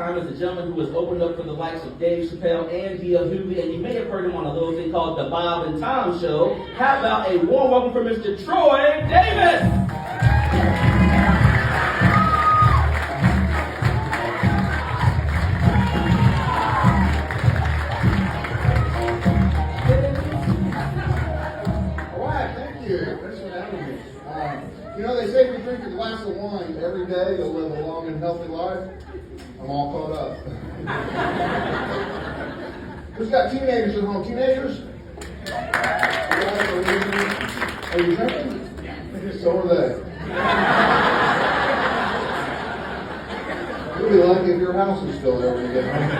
time is the gentleman who has opened up for the likes of Dave Chappelle and D.L. Hughley, and you may have heard him on a little thing called The Bob and Tom Show. How about a warm welcome for Mr. Troy Davis? You know, they say if you drink a glass of wine every day, you'll live a long and healthy life. I'm all caught up. Who's got teenagers at home? Teenagers? Are you drinking? So are they. You'll be lucky if your house is still there when you get home.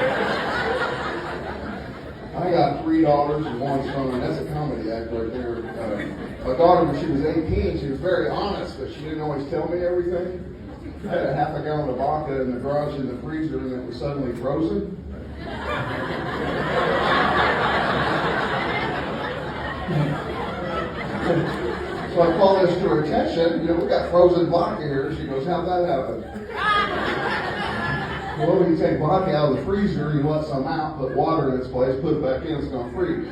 I got 3 daughters and 1 son. That's a comedy act right there. My daughter, when she was 18, she was very honest, but she didn't always tell me everything. I had a half a gallon of vodka in the garage in the freezer, and it was suddenly frozen. So I called this to her attention. You know, we got frozen vodka here. She goes, "How'd that happen?" Well, you take vodka out of the freezer, you let some out, put water in its place, put it back in, it's going to freeze.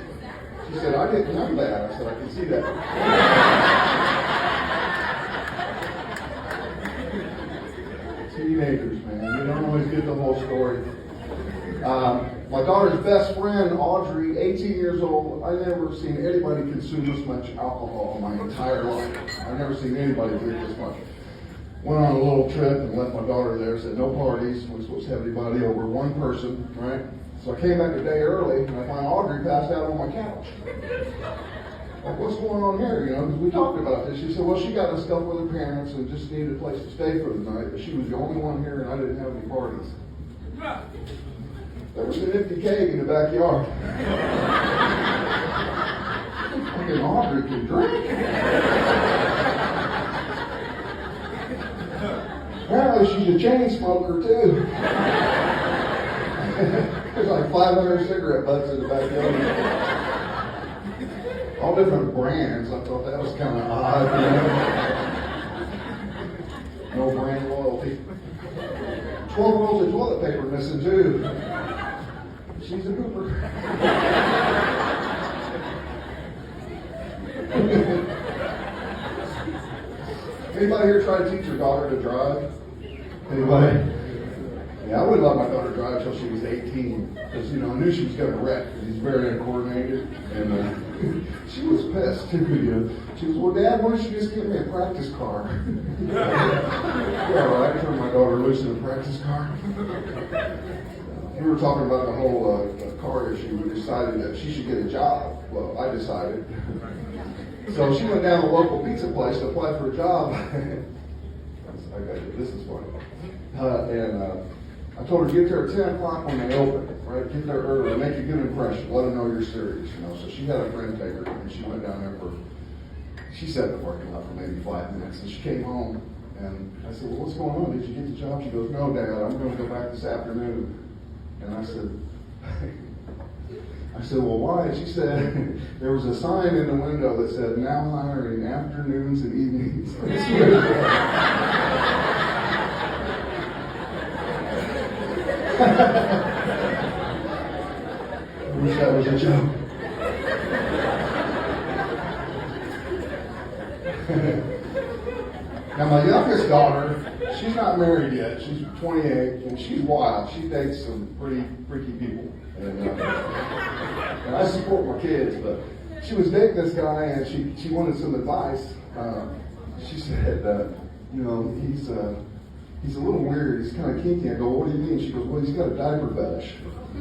She said, "I didn't know that." I said, "I can see that." Teenagers, man, you don't always get the whole story. My daughter's best friend, Audrey, 18 years old, I've never seen anybody consume this much alcohol in my entire life. I've never seen anybody drink this much. Went on a little trip and left my daughter there, said no parties, we're supposed to have anybody over, 1 person, right? So I came back a day early and I find Audrey passed out on my couch. Like, what's going on here, you know, because we talked about this. She said, well, she got stuff with her parents and just needed a place to stay for the night, but she was the only one here and I didn't have any parties. There was an empty keg in the backyard. Fucking Audrey can drink. Apparently she's a chain smoker too. There's like 500 cigarette butts in the backyard. All different brands. I thought that was kind of odd, you know? No brand loyalty. 12 rolls of toilet paper missing too. She's a hooper. Anybody here try to teach your daughter to drive? Anybody? Yeah, I wouldn't let my daughter drive until she was 18, because, you know, I knew she was going to wreck, because he's very uncoordinated, and she was pissed, too, you know. She was, well, Dad, why don't you just give me a practice car? Yeah, right, I turned my daughter loose in a practice car. We were talking about the whole car issue. We decided that she should get a job. Well, I decided. So she went down to the local pizza place to apply for a job. This is funny. I told her, get there at 10 o'clock when they open, right? Get there early, make a good impression, let them know you're serious, you know. So she had a friend take her, and she went down there she sat in the parking lot for maybe 5 minutes, and she came home, and I said, well, what's going on? Did you get the job? She goes, no, Dad, I'm going to go back this afternoon. And I said, well, why? She said, there was a sign in the window that said, now hiring afternoons and evenings. I wish that was a joke. Now, my youngest daughter, she's not married yet. She's 28, and she's wild. She dates some pretty freaky people. And I support my kids, but she was dating this guy, and she wanted some advice. She said, you know, he's a little weird. He's kind of kinky. I go, what do you mean? She goes, well, he's got a diaper fetish. I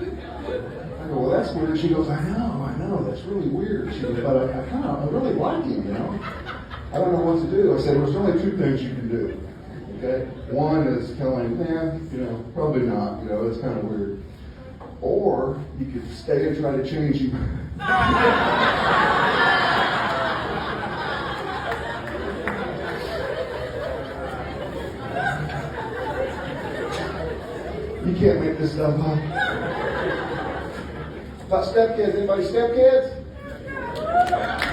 go, well, that's weird. She goes, I know, that's really weird. She goes, but I really like him, you know. I don't know what to do. I said, there's only 2 things you can do. Okay? One is tell him, you know, probably not, you know, it's kind of weird. Or you could stay and try to change him. You can't make this stuff up. About stepkids, anybody stepkids?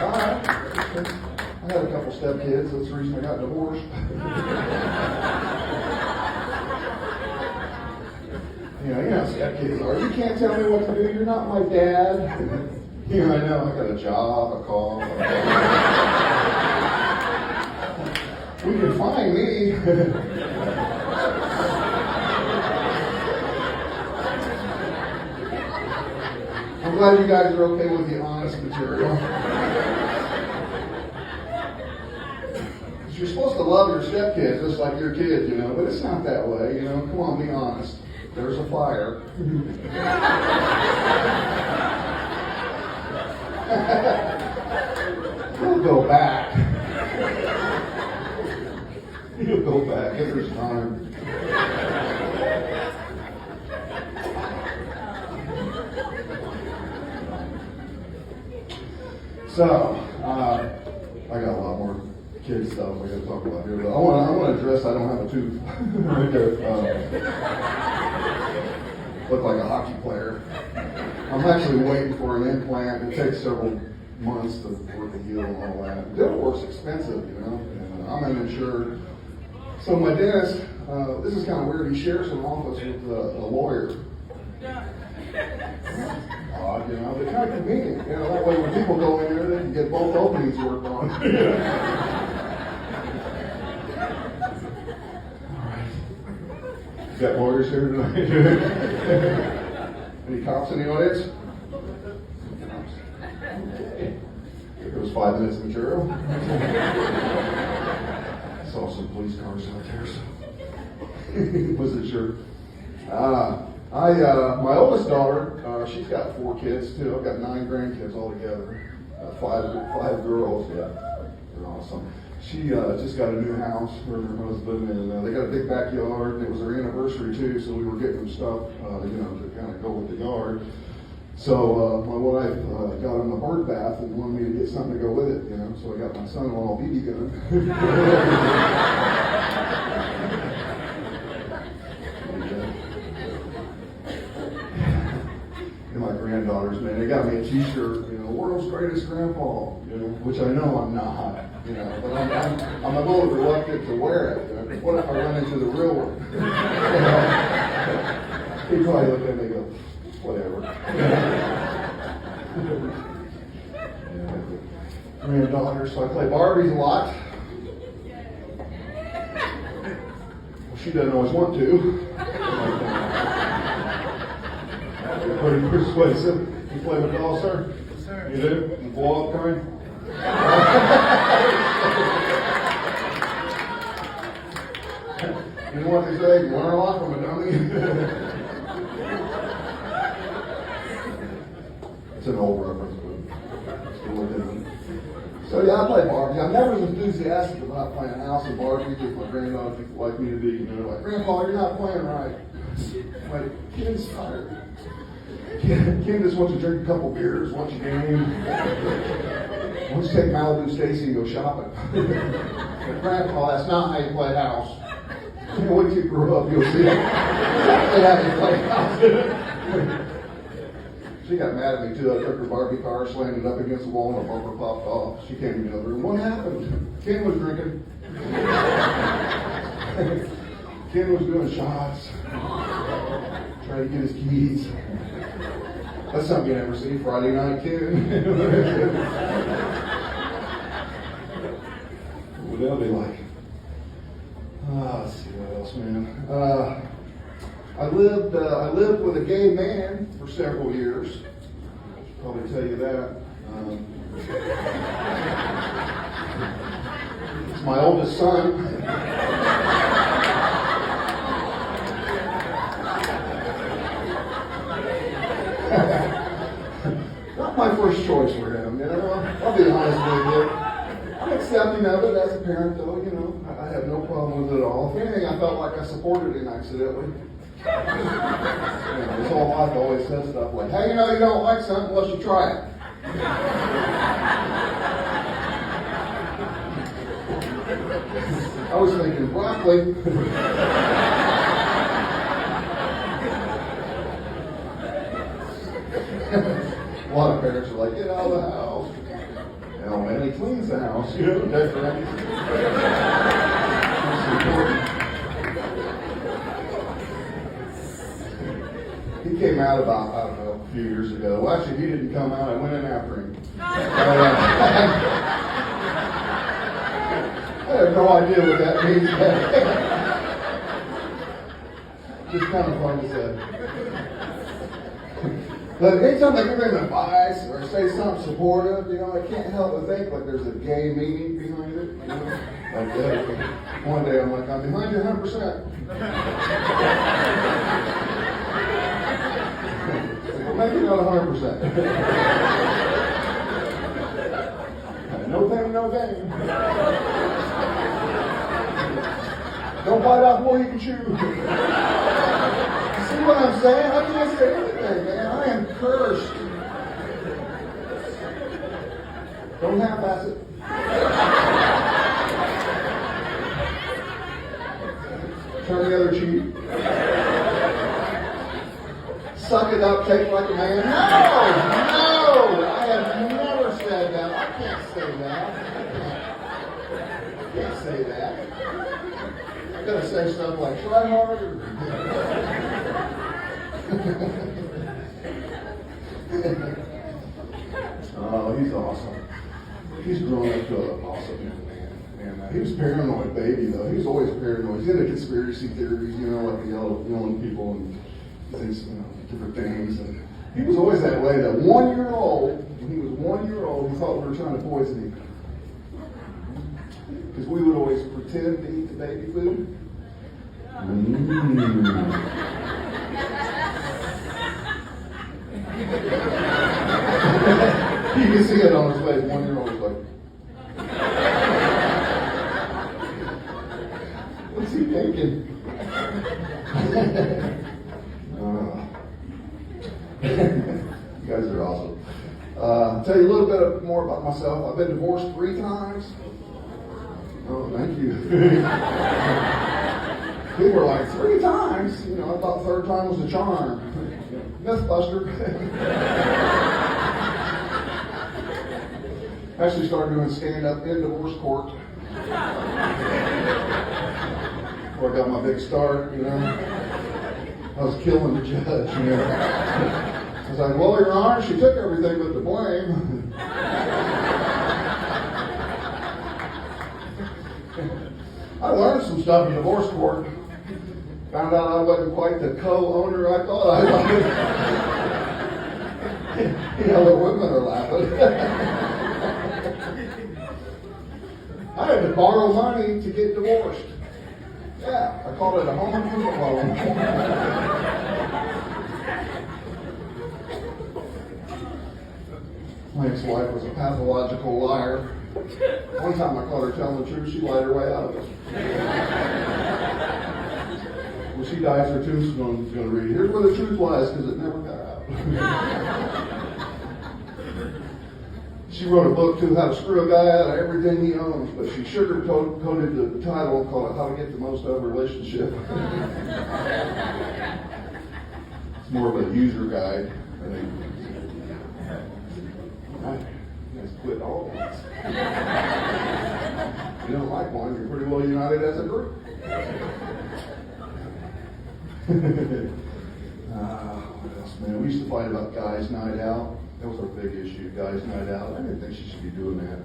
All right. I had a couple stepkids. That's the reason I got divorced. You know, stepkids are. You can't tell me what to do. You're not my dad. You know, I know. I got a job, a car. We can find me. I'm glad you guys are okay with the honest material. You're supposed to love your stepkids just like your kids, you know, but it's not that way, you know. Come on, be honest. There's a fire. He'll go back. He'll go back if there's time. So, I got a lot more kid stuff we got to talk about here, but I want to address I don't have a tooth. Right there. Look like a hockey player. I'm actually waiting for an implant. It takes several months to work to heal and all that. Dental work's expensive, you know, and I'm uninsured. So my dentist, this is kind of weird, he shares an office with a lawyer. Odd, you know, they're kind of convenient. You know, that way when people go in there, they can get both openings worked on. All right. You got lawyers here tonight? Any cops in the audience? Okay. Here goes 5 minutes of material. I saw some police cars out there, so wasn't sure. My oldest daughter, she's got 4 kids too. I've got 9 grandkids altogether. 5 girls, yeah. They're awesome. She just got a new house, her and her husband, and they got a big backyard. It was their anniversary too, so we were getting them stuff, you know, to kind of go with the yard. So my wife got him a bird bath and wanted me to get something to go with it, you know. So I got my son-in-law a BB gun. And my granddaughters, man, they got me a T-shirt, you know, world's greatest grandpa, you know, which I know I'm not, you know, but I'm a little reluctant to wear it. You know, what if I run into the real one? He probably look at me and go, whatever. Granddaughters, so I play Barbies a lot. Well, she doesn't always want to. You're pretty persuasive. You play with dolls, sir? Yes, sir. You do? The blow-up kind? You know what they say? You learn a lot from a dummy. It's an old reference, but still with it. So yeah, I play Barbies. I'm never as enthusiastic about playing House of Barbies as my granddaughter people like me to be. You know, like, Grandpa, you're not playing right. Like, Ken's tired. Ken just wants to drink a couple beers, watch a game. Wants to take Malibu Stacy and go shopping. But Grandpa, that's not how you play house. You know, once you grow up, you'll see exactly how you play house. She got mad at me too. I took her Barbie car, slammed it up against the wall, and her bumper popped off. She came in the other room. What happened? Ken was drinking. Ken was doing shots. Trying to get his keys. That's something you never see. Friday night, Ken. What they'll be like. Let's see what else, man. I lived with a gay man for several years. I should probably tell you that. It's my oldest son. Not my first choice for him, you know. I'll be honest with you. I'm accepting of it as a parent, though, you know. I have no problem with it at all. If anything, I felt like I supported him accidentally. You know, his whole life always says stuff like, hey, you know, you don't like something unless you try it. I was thinking broccoli. A lot of parents are like, get out of the house. You know, man, he cleans the house, you know, decorates. He came out about, I don't know, a few years ago. Well, actually, he didn't come out. I went in after him. I have no idea what that means. Just kind of fun to say. But anytime I give him advice or say something supportive, I can't help but think like there's a gay meaning behind it. Like one day I'm like, I'm behind you 100%. Well, maybe not 100%. No pain, no gain. Don't bite off more you can chew. See what I'm saying? I can't say anything, man. I am cursed. Don't half-ass it. Turn the other cheek. Suck it up, take like a man. No! I have never said that. I can't say that. I can't say that. I gotta say stuff like, try harder. Oh, he's awesome. He's grown up to an awesome young man. And he was a paranoid baby, though. He was always paranoid. He's into conspiracy theories, like the yelling people and things, different things. And he was always that way. That 1 year old, when he was 1 year old, he thought we were trying to poison him. Because we would always pretend to eat the baby food. You can see it on his face. 1 year old is like, what's he thinking? You guys are awesome. I'll tell you a little bit more about myself. I've been divorced 3 times. Oh, thank you. People were like, 3 times? I thought third time was the charm. Mythbuster. Actually started doing stand-up in divorce court. Before I got my big start, I was killing the judge, I was like, well, Your Honor, she took everything but the blame. I learned some stuff in divorce court. Found out I wasn't quite the co-owner I thought I was. The women are laughing. I had to borrow money to get divorced. Yeah, I called it a home improvement loan. My ex-wife was a pathological liar. One time I caught her telling the truth, she lied her way out of it. When she dies, her tombstone's going to read, here's where the truth lies, because it never got out. She wrote a book, too, How to Screw a Guy Out of Everything He Owns, but she sugar-coated the title and called it How to Get the Most Out of a Relationship. It's more of a user guide, I think. You guys quit all at once. If you don't like one, you're pretty well united as a group. What else, man? We used to fight about guys' night out. That was our big issue, guys' night out. I didn't think she should be doing that,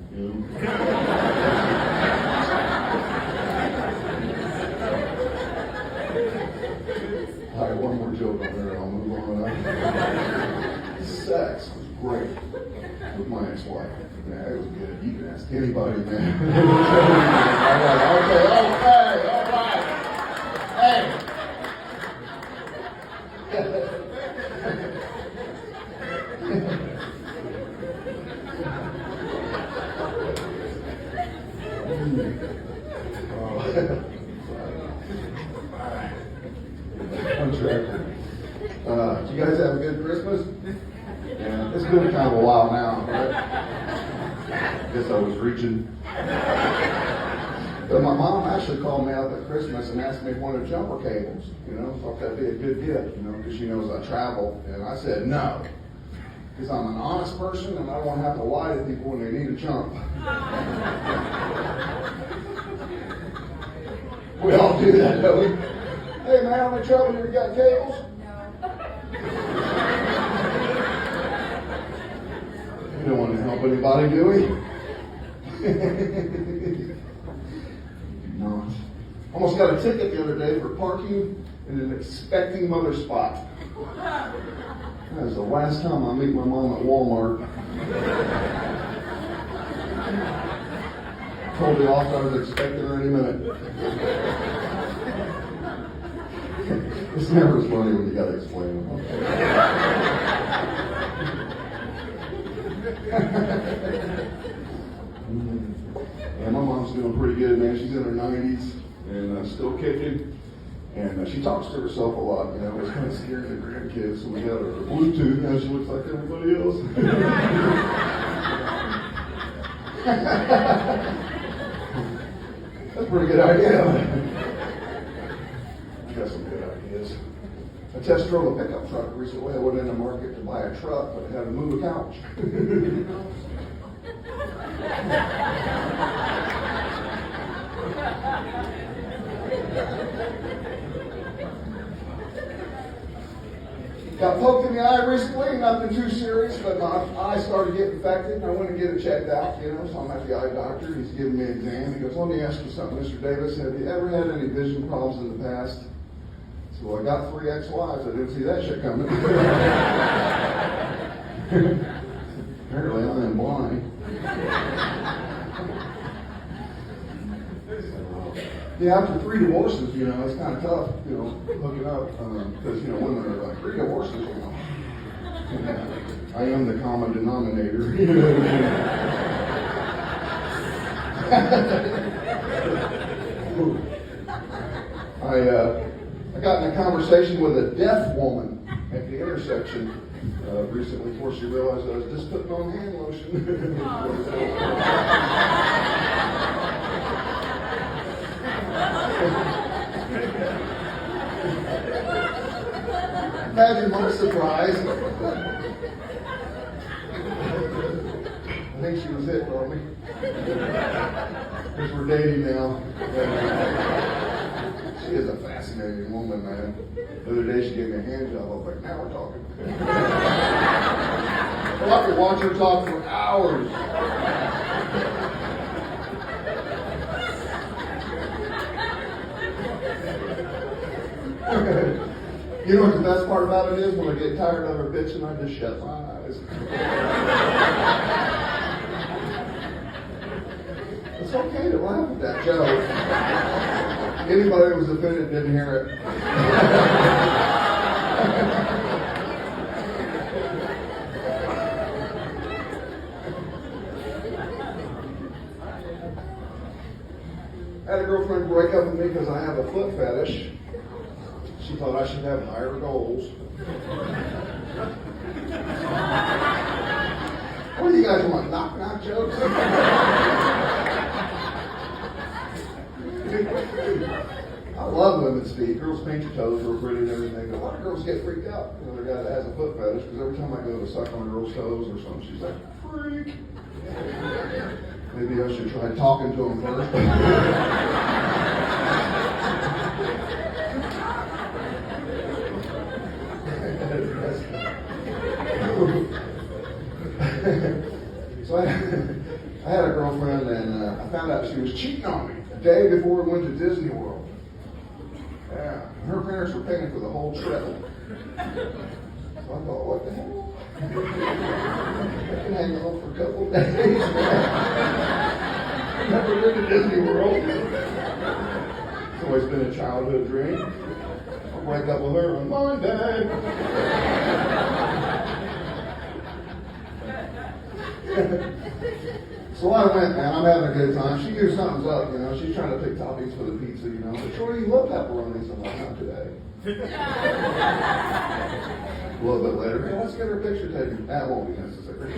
All right, one more joke on there, I'll move on. Sex was great with my ex-wife. Man, it was good. You can ask anybody, man. All right. Hey. Did you guys have a good Christmas? Yeah, it's been kind of a while now, right? I guess I was reaching. But my mom actually called me up at Christmas and asked me if I wanted jumper cables. Thought that'd be a good gift, because she knows I travel. And I said no, because I'm an honest person and I don't want to have to lie to people when they need a jump. We all do that, don't we? Hey man, how many trouble you got cables? No. help anybody, do we? Do not. Almost got a ticket the other day for parking in an expecting mother spot. That was the last time I meet my mom at Walmart. Told the officer I was expecting her any minute. It's never as funny when you gotta explain them. Yeah, my mom's doing pretty good, man. She's in her 90s and still kicking. And she talks to herself a lot, you know. It's kind of scaring the grandkids, so we got her Bluetooth. Now she looks like everybody else. That's a pretty good idea. I got some good ideas. I test drove a pickup truck recently. I went in the market to buy a truck, but I had to move a couch. Got poked in the eye recently, nothing too serious, but my eye started getting infected, and I went to get it checked out, you know, so I'm at the eye doctor, he's giving me an exam. He goes, let me ask you something, Mr. Davis, have you ever had any vision problems in the past? I said, well, I got 3 ex-wives, I didn't see that shit coming. Apparently I am blind. Yeah, after 3 divorces, you know, it's kind of tough, you know, hooking up, because, you know, women are like, 3 divorces, you know. I am the common denominator, you know what I mean? I got in a conversation with a deaf woman at the intersection recently before she realized I was just putting on hand lotion. Imagine my surprise. I think she was hitting on me. Because we're dating now. She is a fascinating woman, man. The other day she gave me a hand job. I was like, now we're talking. Well, I could watch her talk for hours. You know what the best part about it is? When I get tired of her bitching, I just shut my eyes. It's okay to laugh at that joke. Anybody who was offended didn't hear it. I had a girlfriend break up with me because I have a foot fetish. She thought I should have higher goals. What do you guys want? Knock-knock jokes? I love women's feet. Girls paint your toes real pretty and everything. A lot of girls get freaked out. You know, their guy that has a foot fetish, because every time I go to suck on a girl's toes or something, she's like, freak. Maybe I should try talking to him first. So I had a girlfriend, and I found out she was cheating on me a day before we went to Disney World. Yeah, her parents were paying for the whole trip. So I thought, what the hell? I can hang out for a couple of days. Never been to Disney World. It's always been a childhood dream. I'll break up with her on Monday. So I went, man. I'm having a good time. She knew something's up, you know. She's trying to pick toppings for the pizza, you know. But Shorty, you love pepperoni. So I'm like, not today. A little bit later, hey, let's get her picture taken. That won't be necessary.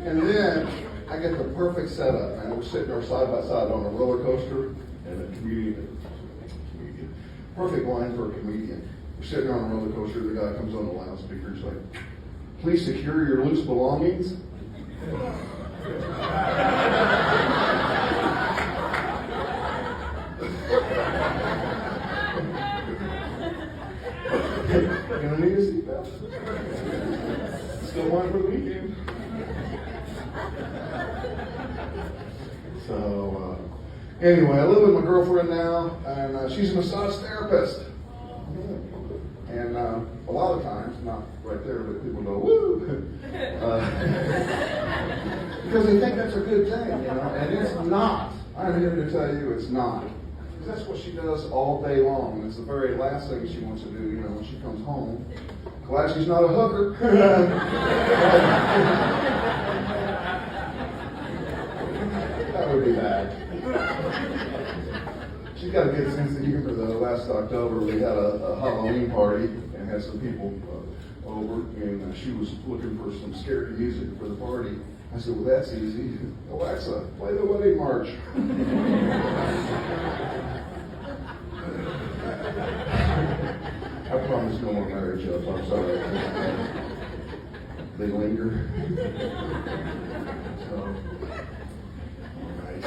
And then I get the perfect setup, man. We're sitting there side by side on a roller coaster, and a comedian. Perfect line for a comedian. We're sitting on a roller coaster, the guy comes on the loudspeaker, he's like, please secure your loose belongings. You Gonna need a seatbelt. Still one for the weekend. So, anyway, I live with my girlfriend now, and she's a massage therapist. And a lot of times, not right there, but people go, woo! Because they think that's a good thing, and it's not. I'm here to tell you it's not. Because that's what she does all day long. It's the very last thing she wants to do, when she comes home. Glad she's not a hooker. That would be bad. She's got a good sense of humor, though. Last October, we had a Halloween party and had some people over, and she was looking for some scary music for the party. I said, well, that's easy. Alexa, play the wedding march. I promise no more marriage jokes. I'm sorry. They linger. So, all right.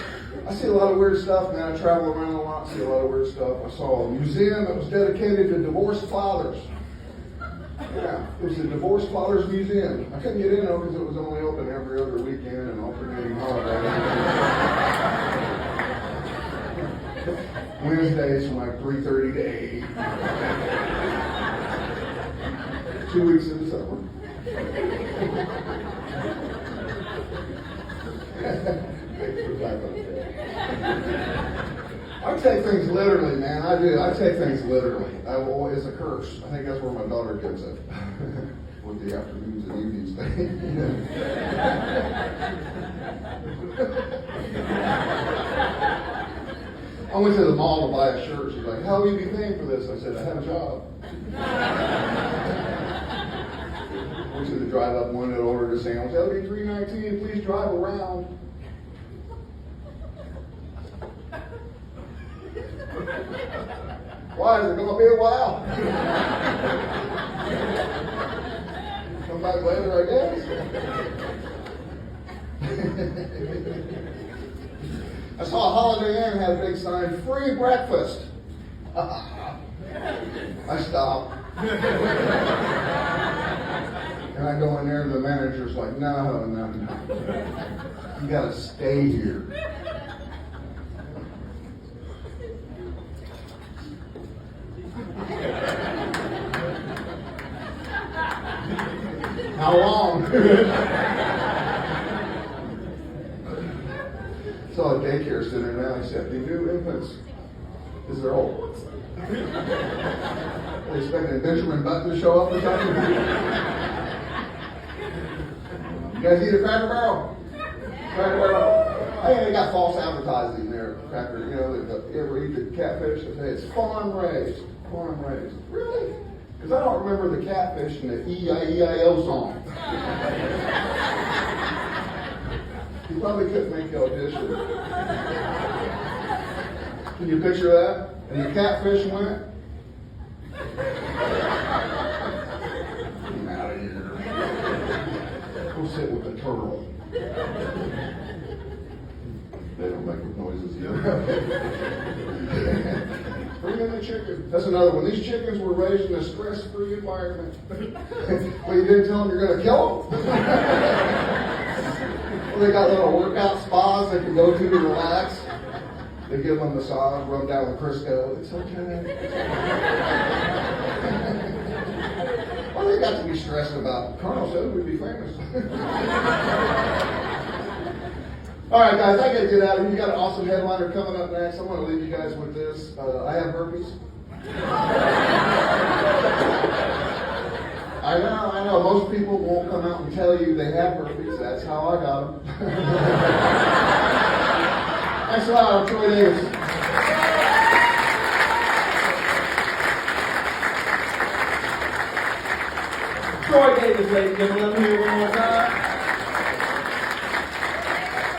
I see a lot of weird stuff, man. I travel around a lot, see a lot of weird stuff. I saw a museum that was dedicated to divorced fathers. Yeah, it was a divorced fathers museum. I couldn't get in though because it was only open every other weekend and alternating holidays. Wednesdays from like 3:30 to 8. 2 weeks into summer. I take things literally, man. I do. I take things literally. It's a curse. I think that's where my daughter gets it. With the afternoons and evenings thing. I went to the mall to buy a shirt. She's like, how will you be paying for this? I said, I have a job. Went to the drive-up window, ordered a sandwich. That'll be $3.19. Please drive around. Why? Is it going to be a while? Come back later, I guess. I saw a Holiday Inn had a big sign, free breakfast. I stopped. And I go in there and the manager's like, no. You got to stay here. How long? Saw a daycare center now, except they do infants. Is there old ones? They expecting Benjamin Button to show up or something? You guys eat a Cracker Barrel? Cracker Barrel? Hey, they got false advertising there. Cracker, you ever eat the catfish? They say it's farm raised. Farm raised. Really? Because I don't remember the catfish in the E-I-E-I-O song. You probably couldn't make the audition. Can you picture that? And the catfish went? I'm out of here. Go sit with the turtle. They don't make noises either. Bring in the chicken. That's another one. These chickens were raised in a stress-free environment. Well, you didn't tell them you're going to kill them? Well, they got little workout spas they can go to relax. They give them a massage, rub down with Crisco. It's okay. Well, they got to be stressed about. Colonel said we'd be famous. All right, guys, I got to get out of here. You got an awesome headliner coming up next. I want to leave you guys with this. I have herpes. I know. Most people won't come out and tell you they have herpes. That's how I got them. Thanks a lot. I'm Troy Davis. Troy Davis, ladies and gentlemen.